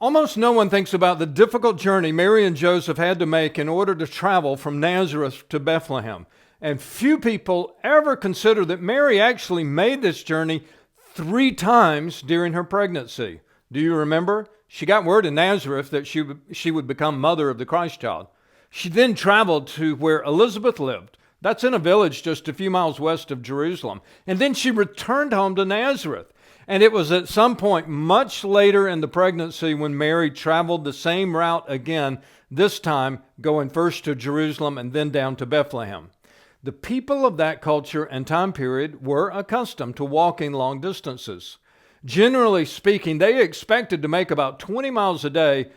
Almost no one thinks about the difficult journey Mary and Joseph had to make in order to travel from Nazareth to Bethlehem. And few people ever consider that Mary actually made this journey 3 times during her pregnancy. Do you remember? She got word in Nazareth that she would become mother of the Christ child. She then traveled to where Elizabeth lived. That's in a village just a few miles west of Jerusalem. And then she returned home to Nazareth. And it was at some point much later in the pregnancy when Mary traveled the same route again, this time going first to Jerusalem and then down to Bethlehem. The people of that culture and time period were accustomed to walking long distances. Generally speaking, they expected to make about 20 miles a day,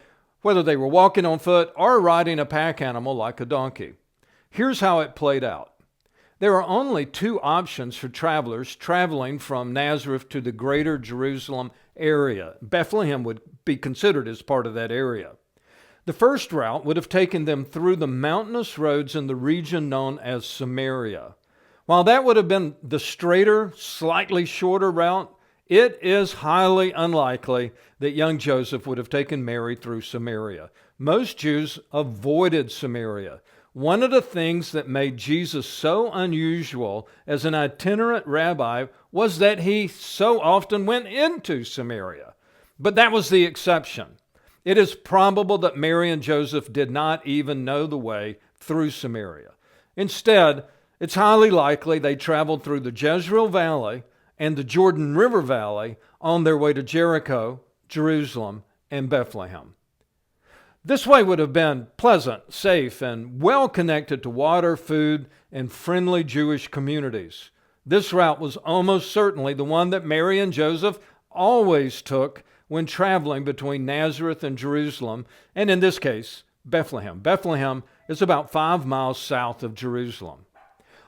whether they were walking on foot or riding a pack animal like a donkey. Here's how it played out. There are only 2 options for travelers traveling from Nazareth to the greater Jerusalem area. Bethlehem would be considered as part of that area. The first route would have taken them through the mountainous roads in the region known as Samaria. While that would have been the straighter, slightly shorter route, it is highly unlikely that young Joseph would have taken Mary through Samaria. Most Jews avoided Samaria. One of the things that made Jesus so unusual as an itinerant rabbi was that he so often went into Samaria. But that was the exception. It is probable that Mary and Joseph did not even know the way through Samaria. Instead, it's highly likely they traveled through the Jezreel Valley and the Jordan River Valley on their way to Jericho, Jerusalem, and Bethlehem. This way would have been pleasant, safe, and well connected to water, food, and friendly Jewish communities. This route was almost certainly the one that Mary and Joseph always took when traveling between Nazareth and Jerusalem, and in this case, Bethlehem. Bethlehem is about 5 miles south of Jerusalem.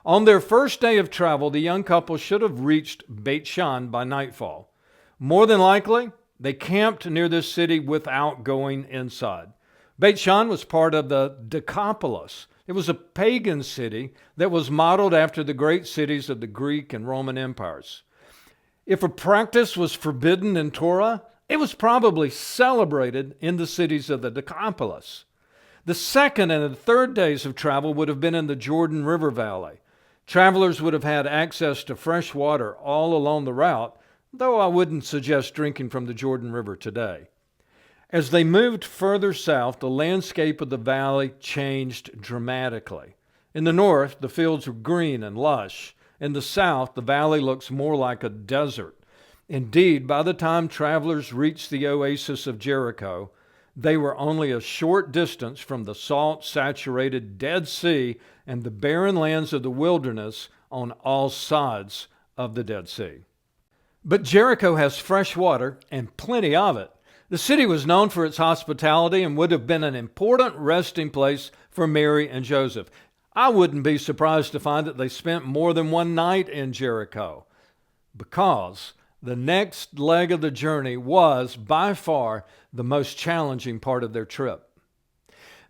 On their first day of travel, the young couple should have reached Beit Shan by nightfall. More than likely, they camped near this city without going inside. Beit Shan was part of the Decapolis. It was a pagan city that was modeled after the great cities of the Greek and Roman empires. If a practice was forbidden in Torah, it was probably celebrated in the cities of the Decapolis. The second and the third days of travel would have been in the Jordan River Valley. Travelers would have had access to fresh water all along the route, though I wouldn't suggest drinking from the Jordan River today. As they moved further south, the landscape of the valley changed dramatically. In the north, the fields were green and lush. In the south, the valley looks more like a desert. Indeed, by the time travelers reached the oasis of Jericho, they were only a short distance from the salt-saturated Dead Sea and the barren lands of the wilderness on all sides of the Dead Sea. But Jericho has fresh water and plenty of it. The city was known for its hospitality and would have been an important resting place for Mary and Joseph. I wouldn't be surprised to find that they spent more than one night in Jericho, because the next leg of the journey was by far the most challenging part of their trip.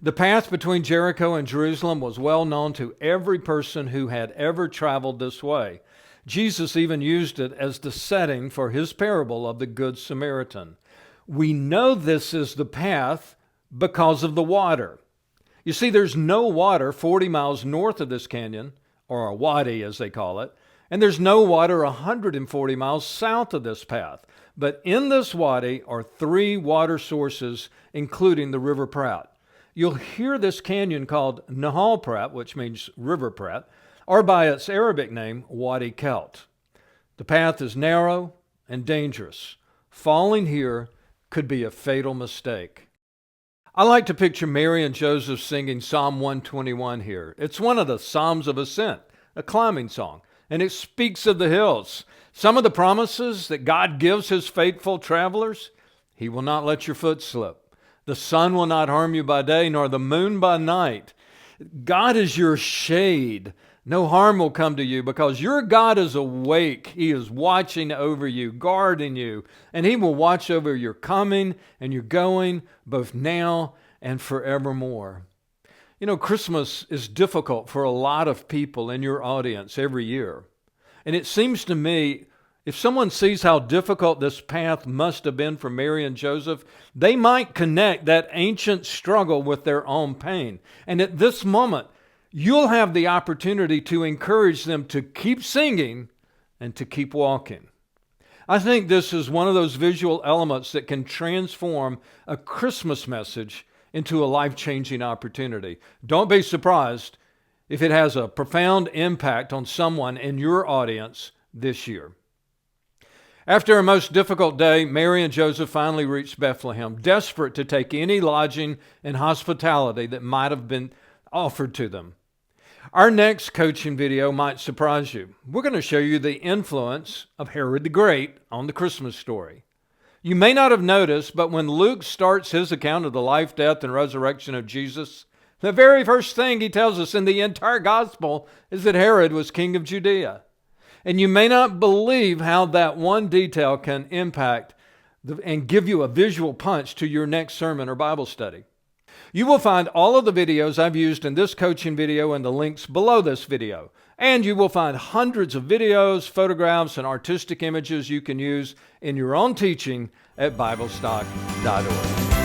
The path between Jericho and Jerusalem was well known to every person who had ever traveled this way. Jesus even used it as the setting for his parable of the Good Samaritan. We know this is the path because of the water. You see, there's no water 40 miles north of this canyon, or a wadi as they call it, and there's no water 140 miles south of this path. But in this wadi are 3 water sources, including the River Prat. You'll hear this canyon called Nahal Prat, which means River Prat, or by its Arabic name, Wadi Kelt. The path is narrow and dangerous. Falling here could be a fatal mistake. I like to picture Mary and Joseph singing Psalm 121 here. It's one of the Psalms of Ascent, a climbing song, and it speaks of the hills. Some of the promises that God gives his faithful travelers: he will not let your foot slip. The sun will not harm you by day, nor the moon by night. God is your shade. No harm will come to you, because your God is awake. He is watching over you, guarding you, and he will watch over your coming and your going, both now and forevermore. You know, Christmas is difficult for a lot of people in your audience every year. And it seems to me If someone sees how difficult this path must have been for Mary and Joseph, they might connect that ancient struggle with their own pain. And at this moment, you'll have the opportunity to encourage them to keep singing and to keep walking. I think this is one of those visual elements that can transform a Christmas message into a life-changing opportunity. Don't be surprised if it has a profound impact on someone in your audience this year. After a most difficult day, Mary and Joseph finally reached Bethlehem, desperate to take any lodging and hospitality that might have been offered to them. Our next coaching video might surprise you. We're going to show you the influence of Herod the Great on the Christmas story. You may not have noticed, but when Luke starts his account of the life, death, and resurrection of Jesus, the very first thing he tells us in the entire gospel is that Herod was king of Judea. And you may not believe how that one detail can impact and give you a visual punch to your next sermon or Bible study. You will find all of the videos I've used in this coaching video in the links below this video. And you will find hundreds of videos, photographs, and artistic images you can use in your own teaching at BibleStock.org.